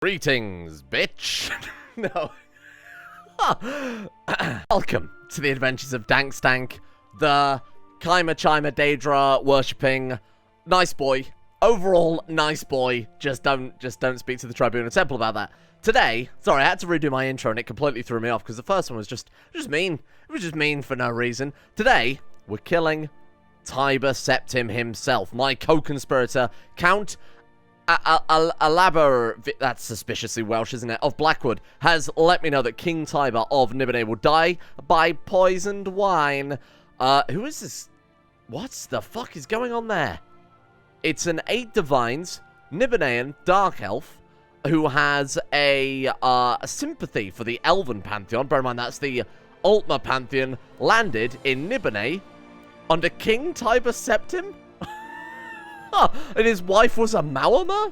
Greetings, bitch. No. Welcome to the adventures of Dank, the Grimer Chimer Daedra worshipping nice boy. Overall, nice boy. Just don't speak to the tribunal temple about that. Today, sorry, I had to redo my intro and it completely threw me off because the first one was just mean. It was just mean for no reason. Today, we're killing Tiber Septim himself, my co-conspirator, Count that's suspiciously Welsh, isn't it, of Blackwood, has let me know that King Tiber of Nibelheim will die by poisoned wine. Who is this? What the fuck is going on there? It's an 8 divines, Nibelheim dark elf, who has a sympathy for the Elven Pantheon. Bear in mind, that's the Aldmeri Pantheon, landed in Nibelheim under King Tiber Septim? And his wife was a Maormer?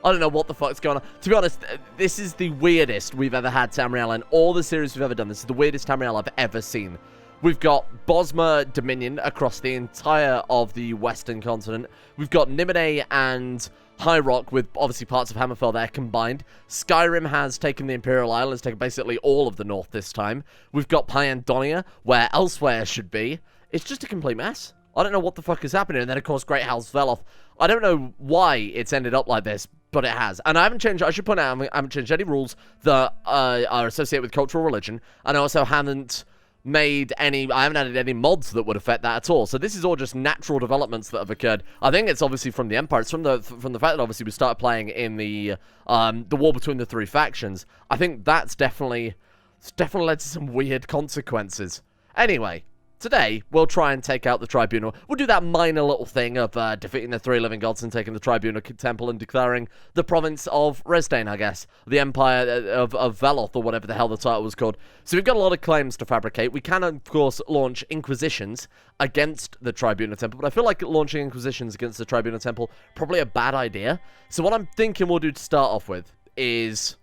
I don't know what the fuck's going on. To be honest, this is the weirdest we've ever had Tamriel in all the series we've ever done. This is the weirdest Tamriel I've ever seen. We've got Bog Grimer Dominion across the entire of the western continent. We've got Nibelheim and High Rock with obviously parts of Hammerfell there combined. Skyrim has taken the Imperial Isle, has taken basically all of the north this time. We've got Pyandonia, where elsewhere should be. It's just a complete mess. I don't know what the fuck is happening. And then, of course, Great House Veloth. I don't know why it's ended up like this, but it has. And I haven't changed, I should point out, I haven't changed any rules that are associated with cultural religion. And I also haven't made any, I haven't added any mods that would affect that at all. So this is all just natural developments that have occurred. I think it's obviously from the Empire. It's from the fact that obviously we started playing in the war between the three factions. I think that's definitely led to some weird consequences. Anyway. Today, we'll try and take out the tribunal. We'll do that minor little thing of defeating the 3 living gods and taking the tribunal temple and declaring the province of Resdain, I guess. The empire of Veloth, or whatever the hell the title was called. So we've got a lot of claims to fabricate. We can, of course, launch inquisitions against the tribunal temple, but I feel like launching inquisitions against the tribunal temple probably a bad idea. So what I'm thinking we'll do to start off with is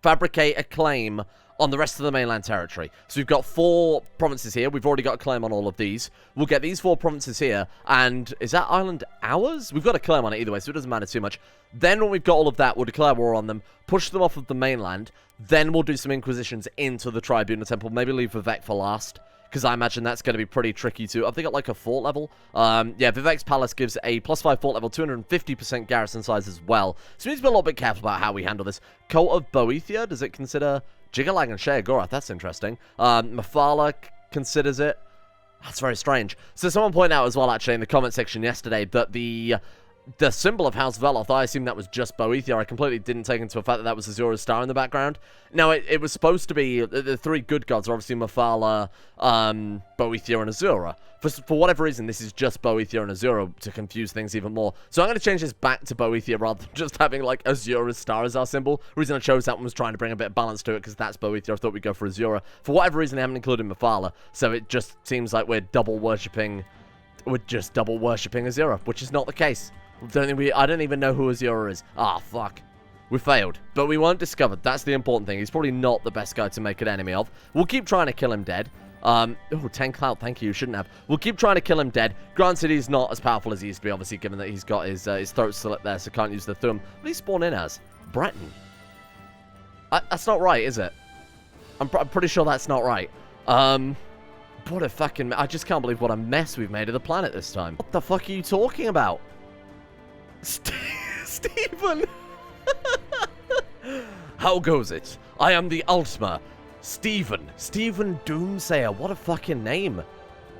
fabricate a claim on the rest of the mainland territory. So we've got 4 provinces here. We've already got a claim on all of these. We'll get these 4 provinces here. And is that island ours? We've got a claim on it either way, so it doesn't matter too much. Then when we've got all of that, we'll declare war on them, push them off of the mainland. Then we'll do some inquisitions into the tribunal temple. Maybe leave Vivek for last, because I imagine that's going to be pretty tricky too. Have they got like a fort level? Yeah, Vivek's palace gives a +5 fort level, 250% garrison size as well. So we need to be a little bit careful about how we handle this. Cult of Boethia, does it consider Jigalag and Sheogorath? That's interesting. Mephala considers it. That's very strange. So someone pointed out as well, actually, in the comment section yesterday, that the symbol of House Veloth, I assume that was just Boethia. I completely didn't take into effect that that was Azura's star in the background. Now, it was supposed to be, the 3 good gods are obviously Mephala, Boethia, and Azura. For whatever reason, this is just Boethia and Azura to confuse things even more. So I'm going to change this back to Boethia rather than just having, like, Azura's star as our symbol. The reason I chose that one was trying to bring a bit of balance to it, because that's Boethia. I thought we'd go for Azura. For whatever reason, they haven't included Mephala, so it just seems like we're just double worshipping Azura, which is not the case. I don't even know who Azura is. Ah, fuck. We failed. But we weren't discovered. That's the important thing. He's probably not the best guy to make an enemy of. We'll keep trying to kill him dead. Oh, 10 clout. Thank you. Shouldn't have. We'll keep trying to kill him dead. Granted, he's not as powerful as he used to be, obviously, given that he's got his throat slit there, so can't use the thumb. What did he spawn in as? Breton. That's not right, is it? I'm pretty sure that's not right. What a fucking... I just can't believe what a mess we've made of the planet this time. What the fuck are you talking about? Stephen! How goes it? I am the Altmer. Stephen Doomsayer. What a fucking name.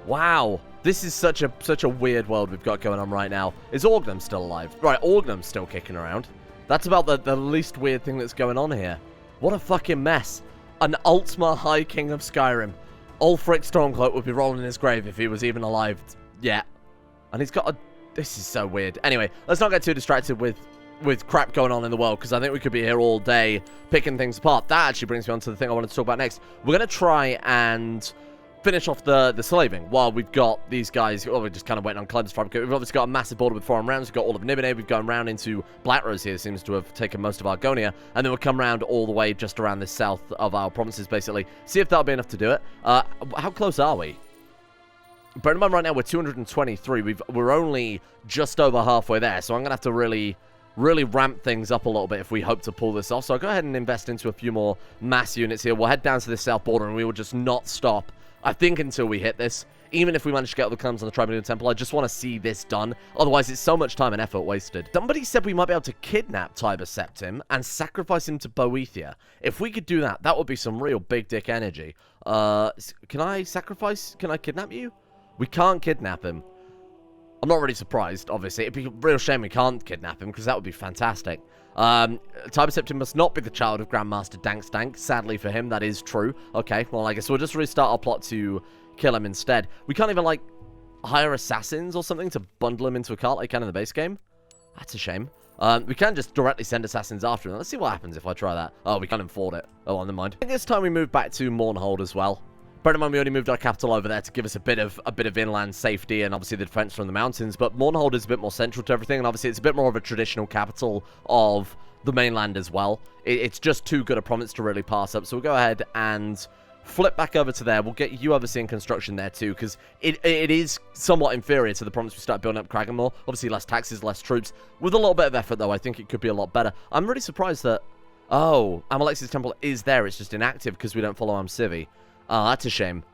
Wow. This is such a weird world we've got going on right now. Is Orgnum still alive? Right, Orgnum's still kicking around. That's about the least weird thing that's going on here. What a fucking mess. An Altmer High King of Skyrim. Ulfric Stormcloak would be rolling in his grave if he was even alive yet. And he's got a... This is so weird. Anyway, let's not get too distracted with crap going on in the world, because I think we could be here all day picking things apart. That actually brings me on to the thing I wanted to talk about next. We're going to try and finish off the slaving while we've got these guys. Well, we're just kind of waiting on claims to fabricate. We've obviously got a massive border with foreign realms. We've got all of Nibelheim. We've gone round into Blackrose here. Seems to have taken most of Argonia. And then we'll come round all the way just around the south of our provinces, basically. See if that'll be enough to do it. How close are we? Bear in mind, right now we're 223. We're only just over halfway there, so I'm going to have to really really ramp things up a little bit if we hope to pull this off. So I'll go ahead and invest into a few more mass units here. We'll head down to the south border, and we will just not stop, I think, until we hit this. Even if we manage to get all the claims on the Tribunal Temple, I just want to see this done. Otherwise, it's so much time and effort wasted. Somebody said we might be able to kidnap Tiber Septim and sacrifice him to Boethia. If we could do that, that would be some real big dick energy. Can I sacrifice? Can I kidnap you? We can't kidnap him. I'm not really surprised, obviously. It'd be a real shame we can't kidnap him, because that would be fantastic. Tiber Septim must not be the child of Grandmaster Dank. Sadly for him, that is true. Okay, well, I guess we'll just restart our plot to kill him instead. We can't even, like, hire assassins or something to bundle him into a cart like you can in the base game. That's a shame. We can just directly send assassins after him. Let's see what happens if I try that. Oh, we can't afford it. Oh, well, never mind. I think it's time we move back to Mournhold as well. Bear in mind, we only moved our capital over there to give us a bit of inland safety and obviously the defense from the mountains. But Mournhold is a bit more central to everything, and obviously it's a bit more of a traditional capital of the mainland as well. It's just too good a province to really pass up. So we'll go ahead and flip back over to there. We'll get you overseeing construction there too, because it is somewhat inferior to the province we start building up Kraganmore. Obviously less taxes, less troops. With a little bit of effort though, I think it could be a lot better. I'm really surprised that, oh, Amalex's temple is there. It's just inactive because we don't follow Amcivi. Oh, that's a shame.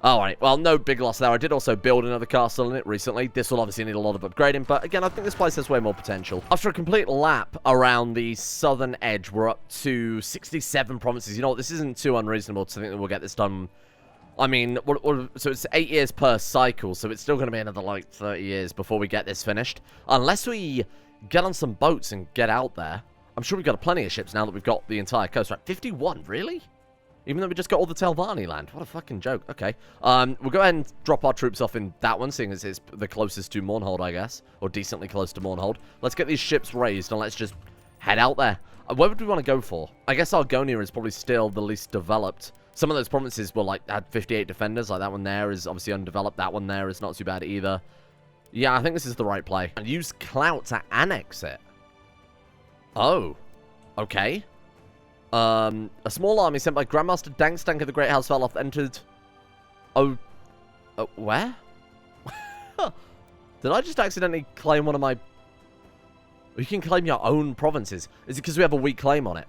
Alright, well, no big loss there. I did also build another castle in it recently. This will obviously need a lot of upgrading, but again, I think this place has way more potential. After a complete lap around the southern edge, we're up to 67 provinces. You know what, this isn't too unreasonable to think that we'll get this done. I mean, so it's 8 years per cycle, so it's still going to be another, like, 30 years before we get this finished. Unless we get on some boats and get out there. I'm sure we've got plenty of ships now that we've got the entire coast. Right, 51, really? Even though we just got all the Telvanni land. What a fucking joke. Okay. We'll go ahead and drop our troops off in that one, seeing as it's the closest to Mournhold, I guess. Or decently close to Mournhold. Let's get these ships raised, and let's just head out there. Where would we want to go for? I guess Argonia is probably still the least developed. Some of those provinces were, like, had 58 defenders. Like, that one there is obviously undeveloped. That one there is not too bad either. Yeah, I think this is the right play. And use clout to annex it. Oh. Okay. A small army sent by Grandmaster Dank of the Great House Veloth entered... Oh... where? Did I just accidentally claim one of my... You can claim your own provinces. Is it because we have a weak claim on it?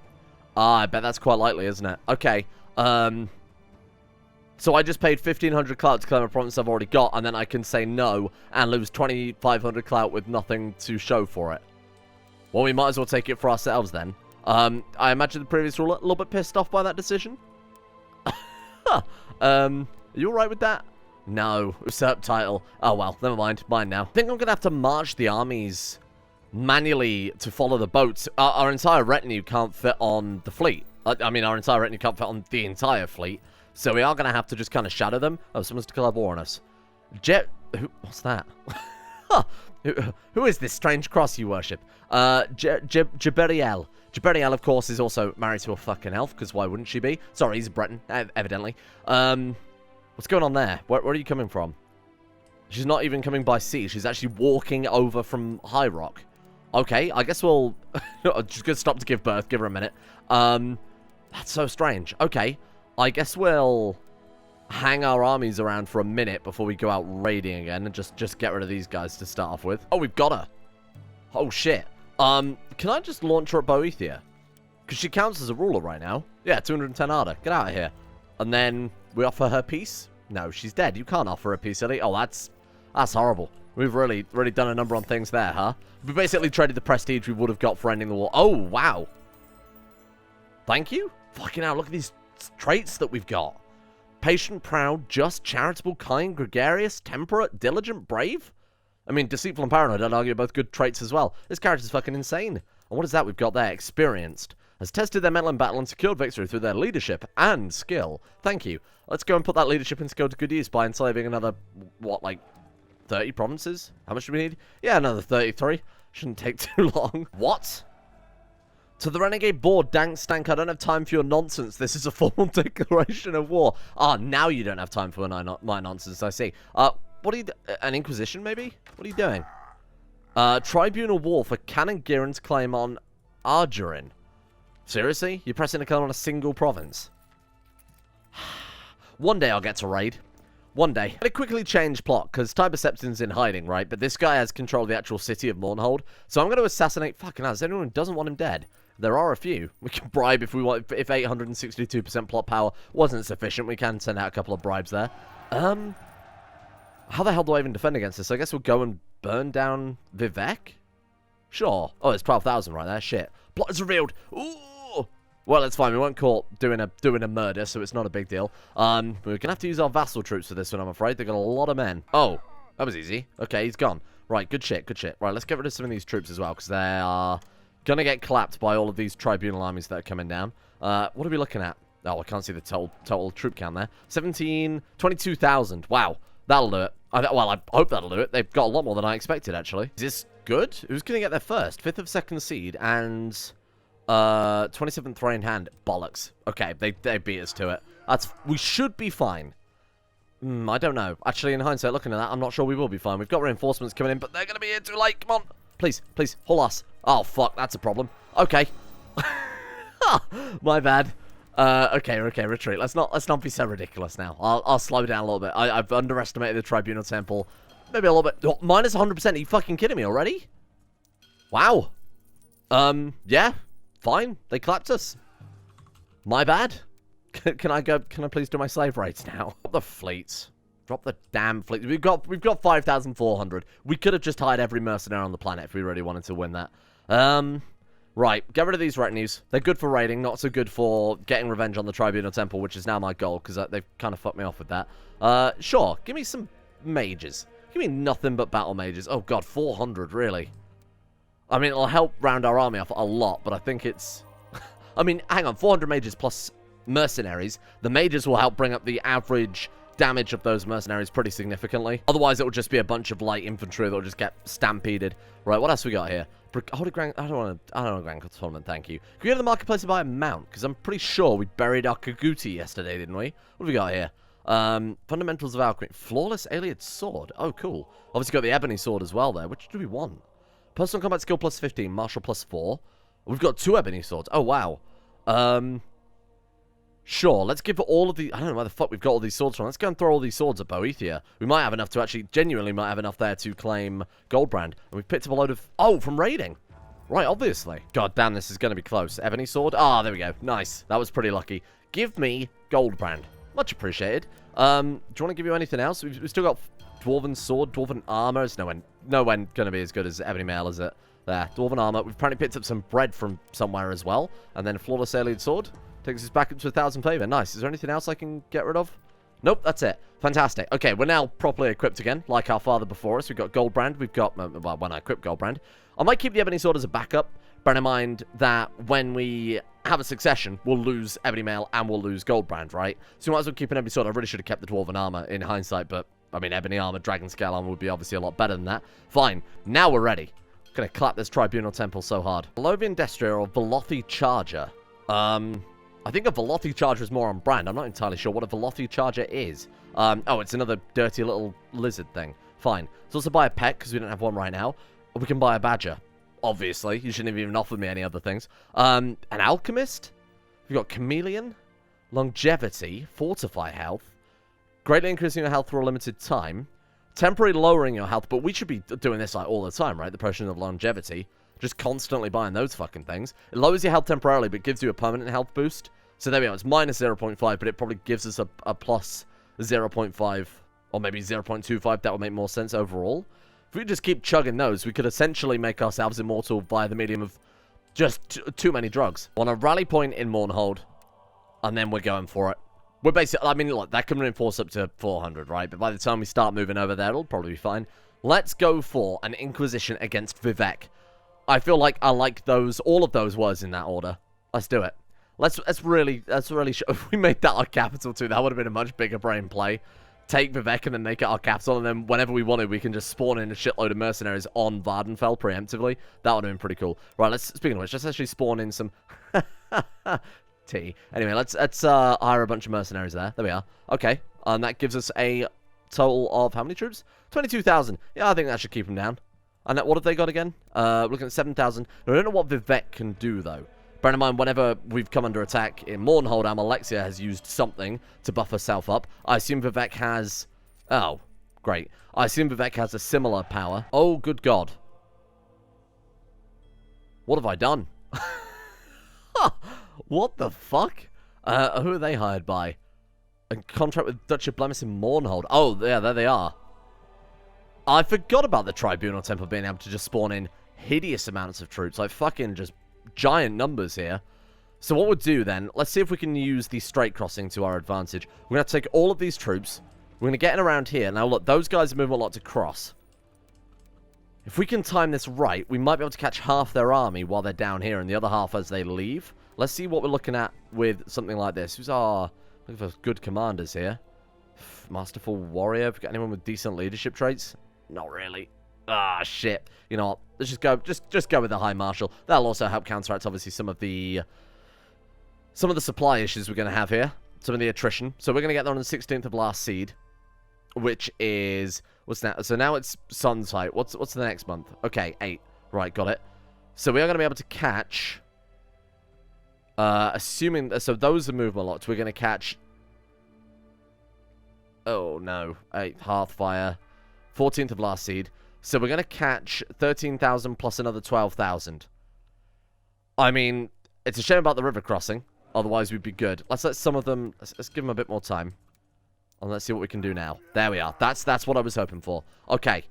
Ah, I bet that's quite likely, isn't it? Okay. So I just paid 1,500 clout to claim a province I've already got, and then I can say no and lose 2,500 clout with nothing to show for it. Well, we might as well take it for ourselves then. I imagine the previous ruler a little bit pissed off by that decision. Are you alright with that? No. Usurp title. Oh well, never mind. Mine now. I think I'm gonna have to march the armies manually to follow the boats. Our entire retinue can't fit on the fleet. I mean, our entire retinue can't fit on the entire fleet. So we are gonna have to just kind of shadow them. Oh, someone's declared war on us. What's that? Who is this strange cross you worship? Jaberiel. Jaberiel, of course, is also married to a fucking elf, because why wouldn't she be? Sorry, he's a Breton, evidently. What's going on there? Where are you coming from? She's not even coming by sea. She's actually walking over from High Rock. Okay, I guess we'll... just gonna stop to give birth. Give her a minute. That's so strange. Okay, I guess we'll hang our armies around for a minute before we go out raiding again and just get rid of these guys to start off with. Oh, we've got her. Oh, shit. Can I just launch her at Boethia? Because she counts as a ruler right now. Yeah, 210 Ardor. Get out of here. And then we offer her peace? No, she's dead. You can't offer her peace, silly. Oh, that's horrible. We've really done a number on things there, huh? We basically traded the prestige we would have got for ending the war. Oh, wow. Thank you? Fucking hell, look at these traits that we've got. Patient, proud, just, charitable, kind, gregarious, temperate, diligent, brave. I mean, deceitful and paranoid, I'd argue, are both good traits as well. This character's fucking insane. And what is that we've got there? Experienced. Has tested their mettle in battle and secured victory through their leadership and skill. Thank you. Let's go and put that leadership and skill to good use by enslaving another, what, like 30 provinces? How much do we need? Yeah, another 33. Shouldn't take too long. What? To the renegade board, Dank, I don't have time for your nonsense. This is a formal declaration of war. Ah, now you don't have time for my nonsense, I see. What are you... An inquisition, maybe? What are you doing? Tribunal war for Canon Giron's claim on Argerin. Seriously? You're pressing a claim on a single province? One day I'll get to raid. One day. I'm gonna quickly change plot, because Tiber Septim's in hiding, right? But this guy has control of the actual city of Mournhold. So I'm gonna assassinate... Fucking hell, is there anyone who doesn't want him dead? There are a few. We can bribe if we want. If 862% plot power wasn't sufficient, we can send out a couple of bribes there. How the hell do I even defend against this? I guess we'll go and burn down Vivek? Sure. Oh, it's 12,000 right there. Shit. Plot is revealed. Ooh! Well, it's fine. We weren't caught doing a murder, so it's not a big deal. We're going to have to use our vassal troops for this one, I'm afraid. They've got a lot of men. Oh, that was easy. Okay, he's gone. Right, good shit, good shit. Right, let's get rid of some of these troops as well, because they are going to get clapped by all of these tribunal armies that are coming down. What are we looking at? Oh, I can't see the total troop count there. 22,000. Wow. That'll do it. Well, I hope that'll do it. They've got a lot more than I expected, actually. Is this good? Who's going to get there first? 5th of 2nd seed and 27th reign hand. Bollocks. Okay, they beat us to it. We should be fine. I don't know. Actually, in hindsight, looking at that, I'm not sure we will be fine. We've got reinforcements coming in, but they're going to be here too late. Come on. Please, please, haul us. Oh, fuck, that's a problem. Okay. My bad. Okay, retreat. Let's not be so ridiculous now. I'll slow down a little bit. I've underestimated the Tribunal Temple. Maybe a little bit. Oh, minus 100%. Are you fucking kidding me already? Wow. Yeah. Fine. They clapped us. My bad. Can I please do my slave raids now? Drop the fleets. Drop the damn fleet. We've got 5,400. We could have just hired every mercenary on the planet if we really wanted to win that. Right, get rid of these retinues. They're good for raiding, not so good for getting revenge on the Tribunal Temple, which is now my goal, because they've kind of fucked me off with that. Sure, give me some mages. Give me nothing but battle mages. Oh god, 400, really? I mean, it'll help round our army off a lot, but I think it's... I mean, hang on, 400 mages plus mercenaries. The mages will help bring up the average damage of those mercenaries pretty significantly. Otherwise, it will just be a bunch of light infantry that will just get stampeded. Right, what else we got here? Holy Grand... I don't want a Grand Tournament, thank you. Can we go to the marketplace and buy a mount? Because I'm pretty sure we buried our Kaguti yesterday, didn't we? What have we got here? Fundamentals of Alchemy. Flawless Alien Sword. Oh, cool. Obviously got the Ebony Sword as well there. Which do we want? Personal Combat Skill plus 15. Martial plus 4. We've got 2 Ebony Swords. Oh, wow. Sure, let's give all of the... I don't know where the fuck we've got all these swords from. Let's go and throw all these swords at Boethia. We might have enough to actually... Genuinely might have enough there to claim Goldbrand. And we've picked up a load of... Oh, from raiding. Right, obviously. God damn, this is going to be close. Ebony Sword. Ah, there we go. Nice. That was pretty lucky. Give me Goldbrand. Much appreciated. Do you want to give you anything else? We've still got Dwarven Sword, Dwarven Armor. It's no one going to be as good as Ebony Mail, is it? There, Dwarven Armor. We've apparently picked up some bread from somewhere as well. And then Flawless Alien Sword. Takes us back up to 1,000 favor. Nice. Is there anything else I can get rid of? Nope, that's it. Fantastic. Okay, we're now properly equipped again, like our father before us. We've got Goldbrand. We've got, well, when I equip Goldbrand. I might keep the Ebony Sword as a backup. Bear in mind that when we have a succession, we'll lose Ebony Mail and we'll lose Goldbrand, right? So we might as well keep an Ebony Sword. I really should have kept the Dwarven Armor in hindsight, but, I mean, Ebony Armor, Dragon Scale Armor would be obviously a lot better than that. Fine. Now we're ready. Gonna clap this Tribunal Temple so hard. Velovian Destrier or Velothi Charger. I think a Velothi Charger is more on brand. I'm not entirely sure what a Velothi Charger is. Oh, it's another dirty little lizard thing. Fine. Let's also buy a pet, because we don't have one right now. We can buy a badger. Obviously. You shouldn't have even offered me any other things. An alchemist? We've got chameleon. Longevity. Fortify health. Greatly increasing your health for a limited time. Temporary lowering your health. But we should be doing this like all the time, right? The potion of longevity. Just constantly buying those fucking things. It lowers your health temporarily, but gives you a permanent health boost. So there we go. It's minus 0.5, but it probably gives us a plus 0.5, or maybe 0.25. That would make more sense overall. If we just keep chugging those, we could essentially make ourselves immortal via the medium of just too many drugs. On a rally point in Mournhold, and then we're going for it. We're basically, I mean, look, that can reinforce up to 400, right? But by the time we start moving over there, it'll probably be fine. Let's go for an Inquisition against Vivek. I feel like I like those, all of those words in that order. Let's do it. Let's really show. If we made that our capital too, that would have been a much bigger brain play. Take Vivek and then make it our capital, and then whenever we wanted, we can just spawn in a shitload of mercenaries on Vardenfell preemptively. That would have been pretty cool. Right, speaking of which, let's actually spawn in some tea. Anyway, let's hire a bunch of mercenaries there. There we are. Okay, and that gives us a total of how many troops? 22,000. Yeah, I think that should keep them down. And what have they got again? Looking at 7,000. I don't know what Vivek can do, though. Bear in mind, whenever we've come under attack in Mournhold, Alexia has used something to buff herself up. I assume Vivek has Oh, great. I assume Vivek has a similar power. Oh, good God. What have I done? What the fuck? Who are they hired by? A contract with Duchy of Blemis in Mournhold. Oh, yeah, there they are. I forgot about the Tribunal Temple being able to just spawn in hideous amounts of troops. Like, fucking just giant numbers here. So what we'll do then, let's see if we can use the straight crossing to our advantage. We're going to take all of these troops. We're going to get in around here. Now, look, those guys are moving a lot to cross. If we can time this right, we might be able to catch half their army while they're down here and the other half as they leave. Let's see what we're looking at with something like this. Who's our... Looking for good commanders here. Masterful warrior. Have we got anyone with decent leadership traits? Not really. Ah, shit. You know what? Let's just go. Just go with the High Marshal. That'll also help counteract, obviously, some of the supply issues we're going to have here. Some of the attrition. So we're going to get that on the 16th of last seed, which is... What's that? So now it's Sun's height. What's the next month? Okay, 8. Right, got it. So we are going to be able to catch... assuming... So those are movement locked. We're going to catch... Oh, no. 8. Hearthfire. 14th of last seed. So we're going to catch 13,000 plus another 12,000. I mean, it's a shame about the river crossing. Otherwise, we'd be good. Let's let some of them... Let's give them a bit more time. And let's see what we can do now. There we are. That's what I was hoping for. Okay.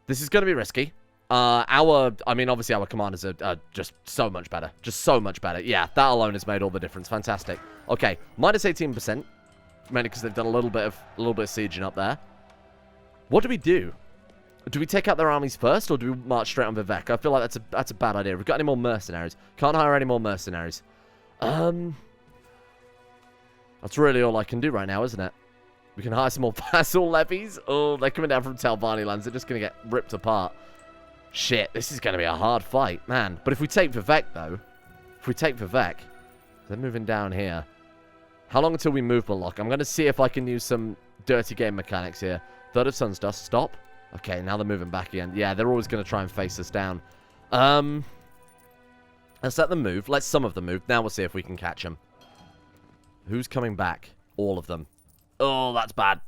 This is going to be risky. I mean, obviously our commanders are just so much better. Just so much better. Yeah, that alone has made all the difference. Fantastic. Okay, minus 18%. Mainly because they've done a little bit of sieging up there. What do we do? Do we take out their armies first, or do we march straight on Vivek? I feel like that's a bad idea. We've got any more mercenaries? Can't hire any more mercenaries. That's really all I can do right now, isn't it? We can hire some more vassal levies. Oh, they're coming down from Talvani lands. They're just going to get ripped apart. Shit, this is going to be a hard fight, man. But if we take Vivek, though, they're moving down here. How long until we move Molag? I'm going to see if I can use some dirty game mechanics here. Third of Sun's Dust, stop. Okay, now they're moving back again. Yeah, they're always going to try and face us down. Let's let them move. Let some of them move. Now we'll see if we can catch them. Who's coming back? All of them. Oh, that's bad.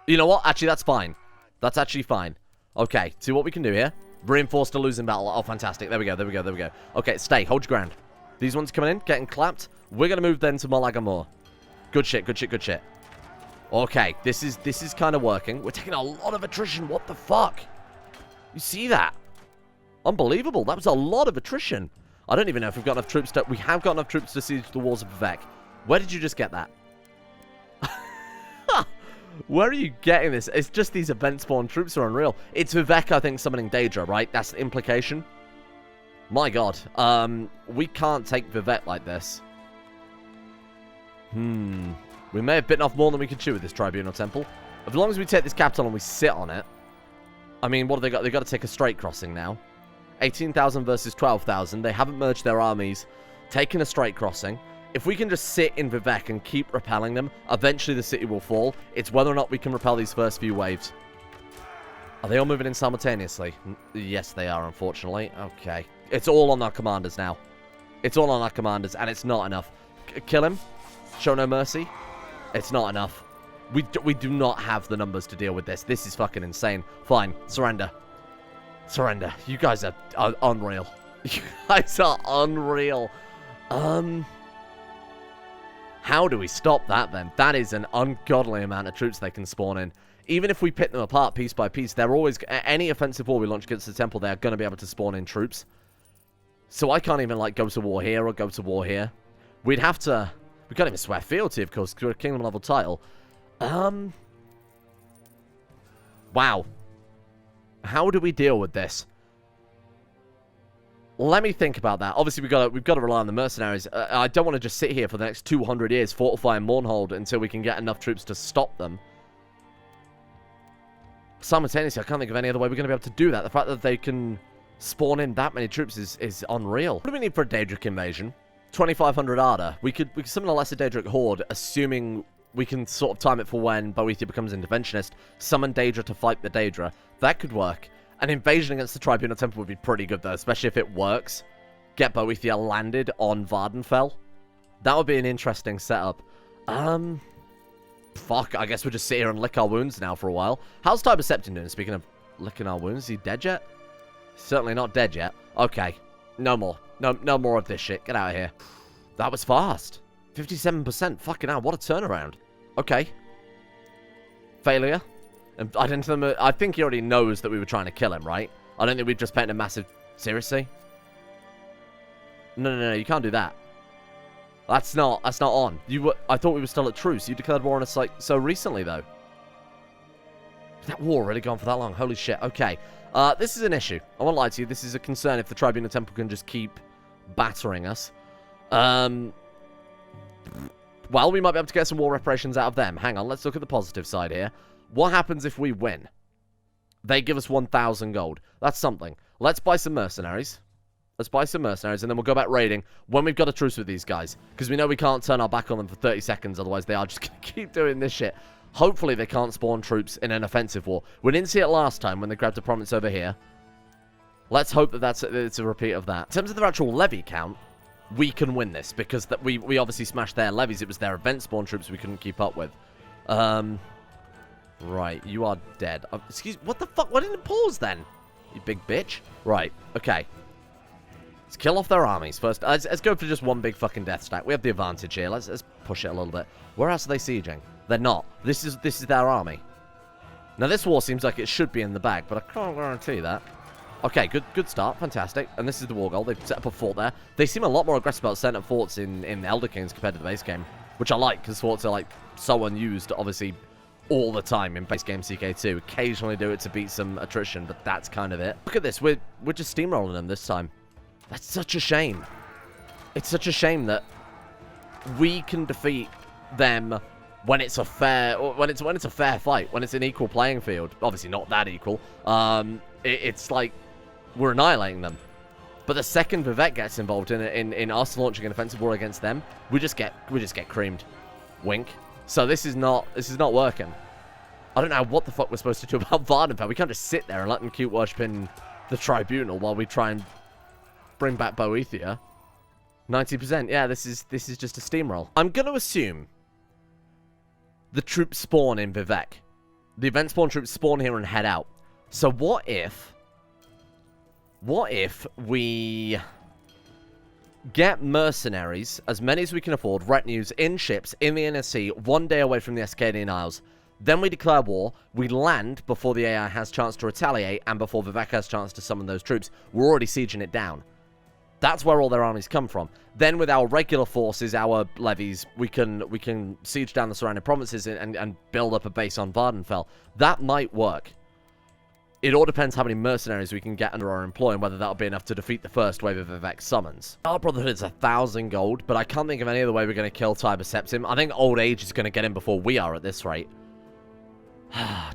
You know what? Actually, that's fine. That's actually fine. Okay, see what we can do here. Reinforced a losing battle. Oh, fantastic. There we go. Okay, stay. Hold your ground. These ones coming in, getting clapped. We're going to move then to Molag Bal. Good shit. Okay, this is kind of working. We're taking a lot of attrition. What the fuck? You see that? Unbelievable. That was a lot of attrition. I don't even know if we've got enough troops to... We have got enough troops to siege the walls of Vivek. Where did you just get that? Where are you getting this? It's just these event spawn troops are unreal. It's Vivek, I think, summoning Daedra, right? That's the implication. My god. We can't take Vivek like this. We may have bitten off more than we could chew with this Tribunal Temple. As long as we take this capital and we sit on it. I mean, what have they got? They've got to take a straight crossing now. 18,000 versus 12,000. They haven't merged their armies. Taking a straight crossing. If we can just sit in Vivek and keep repelling them, eventually the city will fall. It's whether or not we can repel these first few waves. Are they all moving in simultaneously? Yes, they are, unfortunately. Okay. It's all on our commanders now. It's all on our commanders, and it's not enough. Kill him. Show no mercy. It's not enough. We do not have the numbers to deal with this. This is fucking insane. Fine. Surrender. Surrender. You guys are unreal. You guys are unreal. How do we stop that, then? That is an ungodly amount of troops they can spawn in. Even if we pick them apart piece by piece, they're always... Any offensive war we launch against the temple, they're going to be able to spawn in troops. So I can't even, like, go to war here or go to war here. We'd have to... We can't even swear fealty, of course, because we're a kingdom level title. Wow. How do we deal with this? Let me think about that. Obviously, we've got to rely on the mercenaries. I don't want to just sit here for the next 200 years fortifying Mournhold until we can get enough troops to stop them. Simultaneously, I can't think of any other way we're going to be able to do that. The fact that they can spawn in that many troops is unreal. What do we need for a Daedric invasion? 2,500 Ardor. We could summon a lesser Daedric horde, assuming we can sort of time it for when Boethia becomes interventionist. Summon Daedra to fight the Daedra. That could work. An invasion against the Tribunal Temple would be pretty good, though, especially if it works. Get Boethia landed on Vvardenfell. That would be an interesting setup. fuck, I guess we'll just sit here and lick our wounds now for a while. How's Tiber Septim doing? Speaking of licking our wounds, is he dead yet? Certainly not dead yet. Okay, no more. No more of this shit. Get out of here. That was fast. 57%. Fucking hell, what a turnaround. Okay. Failure. And I think he already knows that we were trying to kill him, right? I don't think we've just painted a massive... Seriously? No, you can't do that. That's not on. I thought we were still at truce. You declared war on us like so recently, though. Has that war really gone for that long? Holy shit. Okay. This is an issue. I won't lie to you. This is a concern if the Tribunal Temple can just keep battering us. Well, we might be able to get some war reparations out of them. Hang on, let's look at the positive side here. What happens if we win? They give us 1,000 gold. That's something. Let's buy some mercenaries. Let's buy some mercenaries, and then we'll go back raiding when we've got a truce with these guys. Because we know we can't turn our back on them for 30 seconds, otherwise they are just going to keep doing this shit. Hopefully they can't spawn troops in an offensive war. We didn't see it last time when they grabbed a province over here. Let's hope that it's a repeat of that. In terms of their actual levy count, we can win this, because we obviously smashed their levies. It was their event spawn troops we couldn't keep up with. Right, you are dead. Excuse me, what the fuck? Why didn't it pause then? You big bitch. Right, okay. Let's kill off their armies first. Let's go for just one big fucking death stack. We have the advantage here. Let's push it a little bit. Where else are they sieging? They're not. This is their army. Now this war seems like it should be in the bag, but I can't guarantee that. Okay, good start. Fantastic. And this is the war goal. They've set up a fort there. They seem a lot more aggressive about setting up forts in Elder Kings compared to the base game, which I like, because forts are, like, so unused, obviously, all the time in base game CK2. Occasionally do it to beat some attrition, but that's kind of it. Look at this. We're just steamrolling them this time. That's such a shame. It's such a shame that we can defeat them when it's a fair, when it's a fair fight, when it's an equal playing field. Obviously not that equal. It's like we're annihilating them. But the second Vivek gets involved in us launching an offensive war against them, we just get creamed. Wink. So this is not working. I don't know what the fuck we're supposed to do about Vardenfell. We can't just sit there and let them keep worshipping the tribunal while we try and bring back Boethia. 90%. Yeah, this is just a steamroll. I'm gonna assume the troops spawn in Vivek. The event spawn troops spawn here and head out. So what if we get mercenaries, as many as we can afford, retinues in ships in the inner sea, 1 day away from the Escadian Isles. Then we declare war, we land before the AI has chance to retaliate, and before Vivek has chance to summon those troops. We're already sieging it down. That's where all their armies come from. Then with our regular forces, our levies, we can siege down the surrounding provinces and build up a base on Vardenfell. That might work. It all depends how many mercenaries we can get under our employ and whether that'll be enough to defeat the first wave of Vivek summons. Our Brotherhood is 1,000 gold, but I can't think of any other way we're going to kill Tiber Septim. I think old age is going to get him before we are at this rate.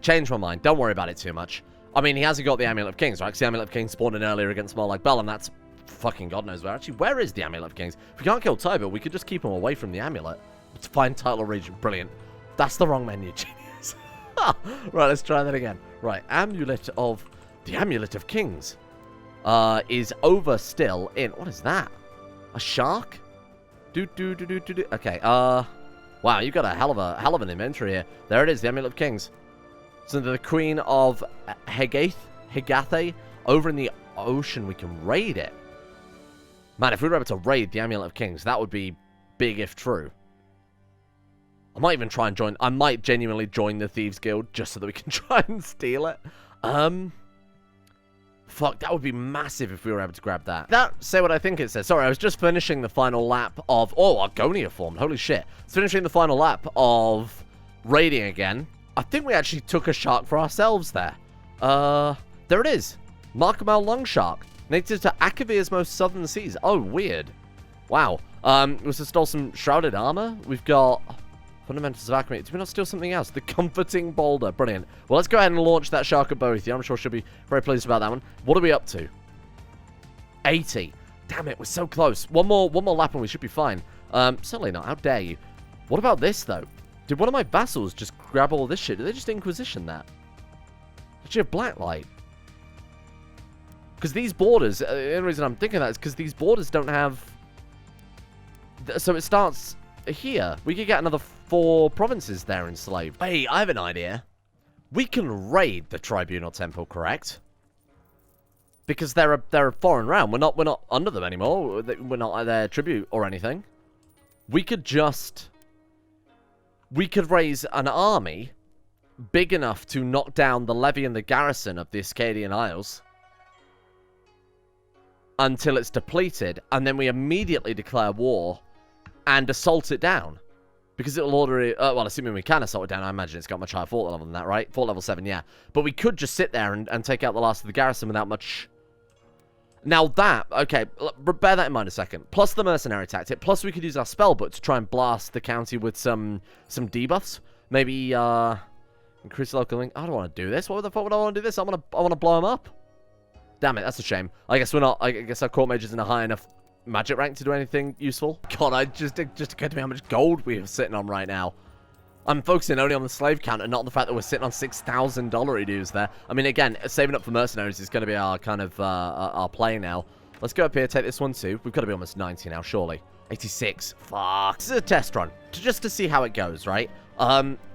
Change my mind. Don't worry about it too much. I mean, he hasn't got the Amulet of Kings, right? Because the Amulet of Kings spawned in earlier against Molag Bal, and that's fucking God knows where. Actually, where is the Amulet of Kings? If we can't kill Tiber, we could just keep him away from the Amulet. Let's find title region. Brilliant. That's the wrong menu, genius. Right, let's try that again. Right, the Amulet of Kings is over still in... What is that? A shark? Okay, wow, you've got a hell of an inventory here. There it is, the Amulet of Kings. So the Queen of Hegathe, over in the ocean, we can raid it. Man, if we were able to raid the Amulet of Kings, that would be big if true. I might even try and join... I might genuinely join the Thieves Guild just so that we can try and steal it. Fuck, that would be massive if we were able to grab that. Say what I think it says. Sorry, I was just finishing the final lap of... Oh, Argonia formed. Holy shit. It's finishing the final lap of raiding again. I think we actually took a shark for ourselves there. There it is. Markamal Long Shark. Native to Akavir's most southern seas. Oh, weird. Wow. We also stole some shrouded armor. We've got... Fundamentals of Alchemy. Did we not steal something else? The Comforting Boulder. Brilliant. Well, let's go ahead and launch that Shark at Boethia. I'm sure she'll be very pleased about that one. What are we up to? 80. Damn it, we're so close. One more lap and we should be fine. Certainly not. How dare you? What about this, though? Did one of my vassals just grab all this shit? Did they just Inquisition that? Did she have Blacklight? Because these borders... the only reason I'm thinking that is because these borders don't have... So it starts... here. We could get another 4 provinces there enslaved. Wait, I have an idea. We can raid the Tribunal Temple, correct? Because they're a foreign realm. We're not under them anymore. We're not at their tribute or anything. We could raise an army big enough to knock down the levy and the garrison of the Ascadian Isles until it's depleted, and then we immediately declare war and assault it down. Because it'll order it, well, assuming we can assault it down, I imagine it's got much higher fort level than that, right? Fort level 7, yeah. But we could just sit there and take out the last of the garrison without much... Now that, okay, bear that in mind a second. Plus the mercenary tactic, plus we could use our spellbook to try and blast the county with some debuffs. Maybe, increase local link. I don't want to do this. What the fuck would I want to do this? I want to blow them up. Damn it, that's a shame. I guess we're not, I guess our court mage isn't a high enough magic rank to do anything useful. God, it just occurred to me how much gold we are sitting on right now. I'm focusing only on the slave count and not on the fact that we're sitting on $6,000 dues there. I mean, again, saving up for mercenaries is going to be our kind of our play now. Let's go up here, take this one too. We've got to be almost 90 now, surely. 86. Fuck. This is a test run, just to see how it goes, right?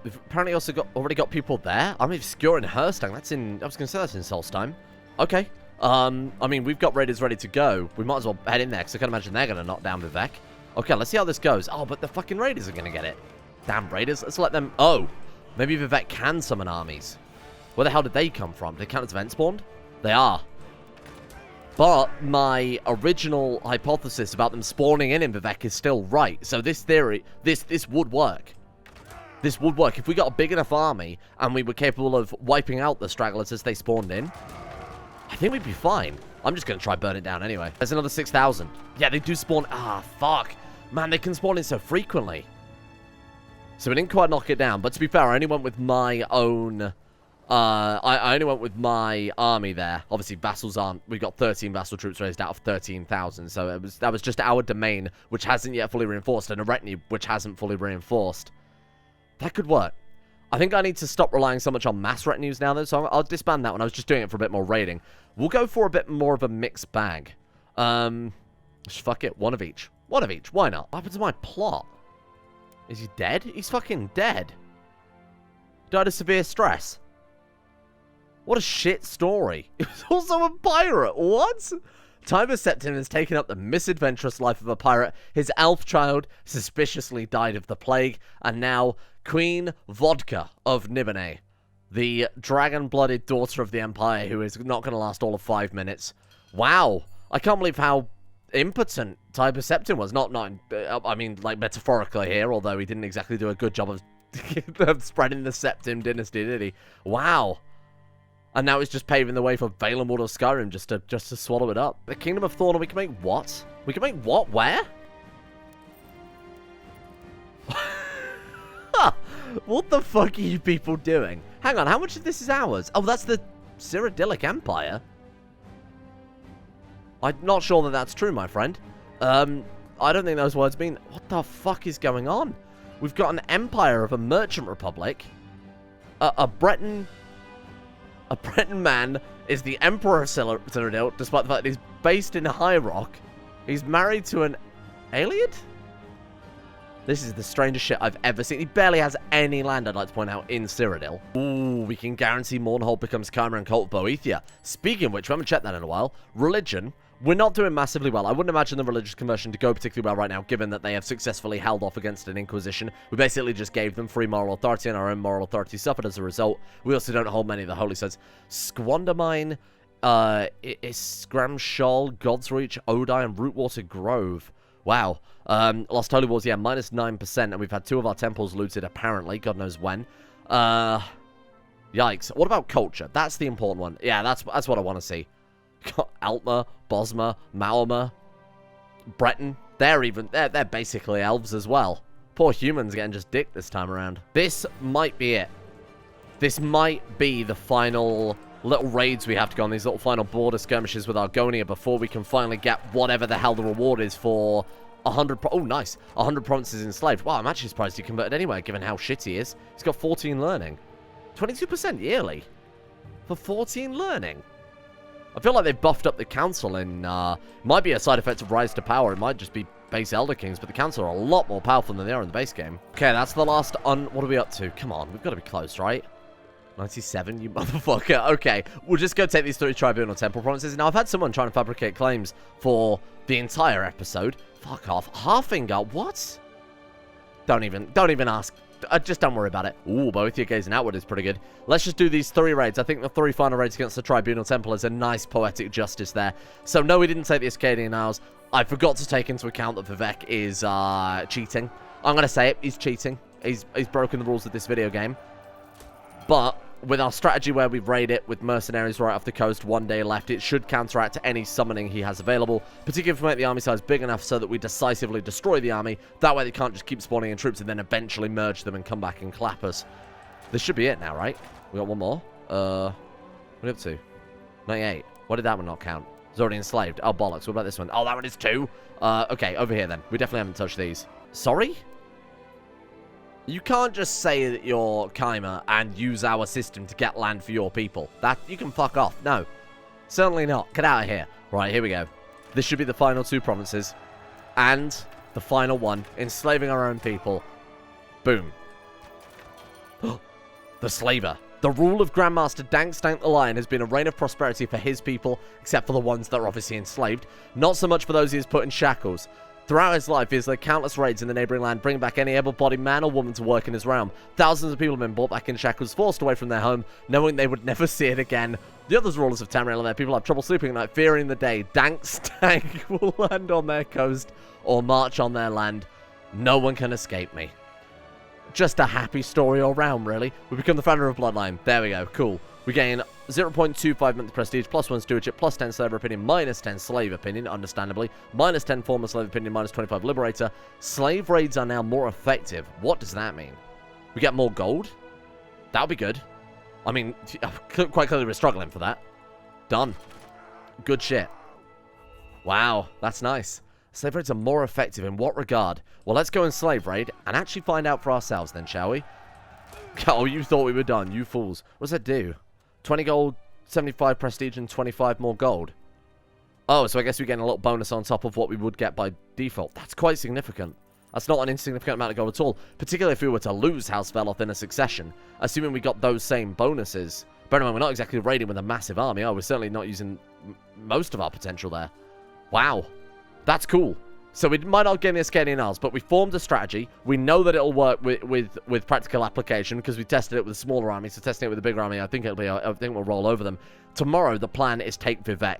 We've apparently also already got people there. I'm obscure in Herstang. That's in, I was going to say that's in Solstheim. Okay. I mean, we've got raiders ready to go. We might as well head in there, because I can imagine they're going to knock down Vivek. Okay, let's see how this goes. Oh, but the fucking raiders are going to get it. Damn raiders. Let's let them... Oh, maybe Vivek can summon armies. Where the hell did they come from? Did they count as event spawned? They are. But my original hypothesis about them spawning in Vivek is still right. So this theory, this would work. This would work. If we got a big enough army and we were capable of wiping out the stragglers as they spawned in, I think we'd be fine. I'm just going to try burn it down anyway. There's another 6,000. Yeah, they do spawn... Ah, fuck. Man, they can spawn in so frequently. So we didn't quite knock it down. But to be fair, I only went with my own... I only went with my army there. Obviously, vassals aren't... We got 13 vassal troops raised out of 13,000. So that was just our domain, which hasn't yet fully reinforced, and a retinue, which hasn't fully reinforced. That could work. I think I need to stop relying so much on mass retinues now, though, so I'll disband that one. I was just doing it for a bit more raiding. We'll go for a bit more of a mixed bag. Fuck it. One of each. One of each. Why not? What happened to my plot? Is he dead? He's fucking dead. Died of severe stress. What a shit story. He was also a pirate. What? Tiber Septim has taken up the misadventurous life of a pirate. His elf child suspiciously died of the plague. And now Queen Vodka of Nibene, the dragon-blooded daughter of the Empire, who is not going to last all of 5 minutes. Wow. I can't believe how impotent Tiber Septim was. I mean, like, metaphorically here, although he didn't exactly do a good job of spreading the Septim dynasty, did he? Wow. And now it's just paving the way for Valen Ward of Skyrim just to swallow it up. The Kingdom of Thorn, we can make what? We can make what? Where? What the fuck are you people doing? Hang on, how much of this is ours? Oh, that's the Cyrodiilic Empire. I'm not sure that that's true, my friend. I don't think those words mean... What the fuck is going on? We've got an empire of a merchant republic. A Breton man is the Emperor of Cyrodiil, despite the fact that he's based in High Rock. He's married to an alien? This is the strangest shit I've ever seen. He barely has any land, I'd like to point out, in Cyrodiil. Ooh, we can guarantee Mournhold becomes Chimer and Cult of Boethia. Speaking of which, we haven't checked that in a while. Religion. We're not doing massively well. I wouldn't imagine the religious conversion to go particularly well right now, given that they have successfully held off against an Inquisition. We basically just gave them free moral authority, and our own moral authority suffered as a result. We also don't hold many of the holy sites. Squandermine, Scramshall, God's Reach, Odai, and Rootwater Grove. Wow. Lost Holy Wars, yeah, -9%, and we've had 2 of our temples looted, apparently. God knows when. Yikes. What about culture? That's the important one. Yeah, that's what I want to see. Altmer, Bosmer, Maormer, Breton. They're basically elves as well. Poor humans getting just dicked this time around. This might be it. This might be the final little raids we have to go on, these little final border skirmishes with Argonia before we can finally get whatever the hell the reward is for 100... Oh, nice. 100 provinces enslaved. Wow, I'm actually surprised he converted anywhere, given how shit he is. He's got 14 learning. 22% yearly. For 14 learning. I feel like they've buffed up the council and might be a side effect of Rise to Power. It might just be base Elder Kings, but the Council are a lot more powerful than they are in the base game. Okay, that's the last what are we up to? Come on, we've got to be close, right? 97, you motherfucker. Okay, we'll just go take these 3 Tribunal Temple provinces. Now, I've had someone trying to fabricate claims for the entire episode. Fuck off. Halfinger, what? Don't even ask. Just don't worry about it. Ooh, Boethia gazing outward is pretty good. Let's just do these 3 raids. I think the 3 final raids against the Tribunal Temple is a nice poetic justice there. So, no, we didn't take the Ascadian Isles. I forgot to take into account that Vivek is cheating. I'm going to say it. He's cheating. He's broken the rules of this video game. But with our strategy where we raid it with mercenaries right off the coast, 1 day left, it should counteract any summoning he has available, particularly if we make the army size big enough so that we decisively destroy the army. That way they can't just keep spawning in troops and then eventually merge them and come back and clap us. This should be it now, right? We got one more. What are we up to? 98. Why did that one not count? It's already enslaved. Oh, bollocks. What about this one? Oh, that one is 2. Okay, over here then. We definitely haven't touched these. Sorry? You can't just say that you're Chimer and use our system to get land for your people. That you can fuck off. No. Certainly not. Get out of here. Right, here we go. This should be the final 2 provinces. And the final one. Enslaving our own people. Boom. The slaver. The rule of Grandmaster Dank the Lion has been a reign of prosperity for his people, except for the ones that are obviously enslaved. Not so much for those he has put in shackles. Throughout his life, he has led countless raids in the neighboring land, bringing back any able-bodied man or woman to work in his realm. Thousands of people have been brought back in shackles, forced away from their home, knowing they would never see it again. The other rulers of Tamriel and their people have trouble sleeping at night, fearing the day Dank's tank will land on their coast or march on their land. No one can escape me. Just a happy story all round, really. We become the founder of Bloodline. There we go. Cool. We gain 0.25 monthly prestige, +1 stewardship, +10 slaver opinion, -10 slave opinion, understandably, -10 former slave opinion, -25 liberator. Slave raids are now more effective. What does that mean? We get more gold? That would be good. I mean, quite clearly we're struggling for that. Done. Good shit. Wow, that's nice. Slave raids are more effective in what regard? Well, let's go and slave raid and actually find out for ourselves then, shall we? Oh, you thought we were done, you fools. What does that do? 20 gold, 75 prestige, and 25 more gold. Oh, so I guess we get a little bonus on top of what we would get by default. That's quite significant. That's not an insignificant amount of gold at all, particularly if we were to lose House Veloth in a succession, assuming we got those same bonuses. Bear in mind, we're not exactly raiding with a massive army. Oh, we're certainly not using most of our potential there. Wow. That's cool. So we might not get the Ascadian Isles, but we formed a strategy. We know that it'll work with practical application because we tested it with a smaller army. So testing it with a bigger army, I think we'll roll over them. Tomorrow, the plan is take Vivek.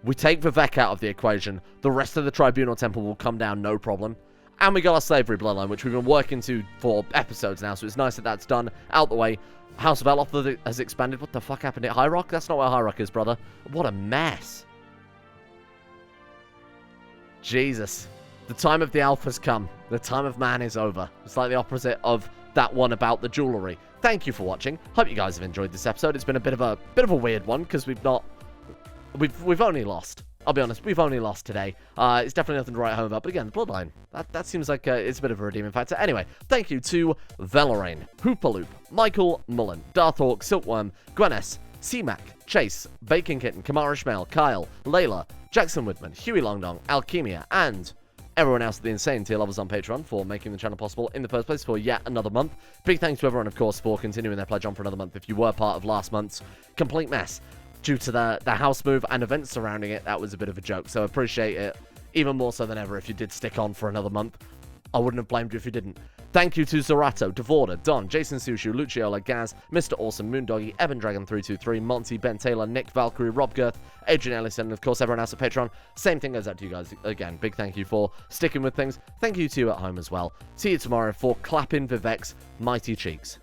We take Vivek out of the equation. The rest of the Tribunal Temple will come down, no problem. And we got our slavery bloodline, which we've been working to for episodes now. So it's nice that that's done, out the way. House of Veloth has expanded. What the fuck happened at High Rock? That's not where High Rock is, brother. What a mess. Jesus. The time of the Alpha's come. The time of man is over. It's like the opposite of that one about the jewelry. Thank you for watching. Hope you guys have enjoyed this episode. It's been a bit of a weird one because we've only lost. I'll be honest, we've only lost today. It's definitely nothing to write home about. But again, the Bloodline, that seems like it's a bit of a redeeming factor. Anyway, thank you to Valorane, Hoopaloop, Michael Mullen, Darthork, Silkworm, Gweness, C-Mac, Chase, Bacon Kitten, Kamara Schmel, Kyle, Layla, Jackson Woodman, Huey Longdong, Alchemia, and everyone else at the insane tier levels on Patreon for making the channel possible in the first place for yet another month. Big thanks to everyone, of course, for continuing their pledge on for another month. If you were part of last month's complete mess due to the house move and events surrounding it, that was a bit of a joke. So appreciate it even more so than ever if you did stick on for another month. I wouldn't have blamed you if you didn't. Thank you to Zorato, Devorda, Don, Jason Sushu, Luciola, Gaz, Mr. Awesome, Moondoggy, Evan Dragon 323, Monty, Ben Taylor, Nick, Valkyrie, Rob Girth, Adrian Ellison, and of course everyone else at Patreon. Same thing goes out to you guys. Again, big thank you for sticking with things. Thank you to you at home as well. See you tomorrow for clapping Vivek's mighty cheeks.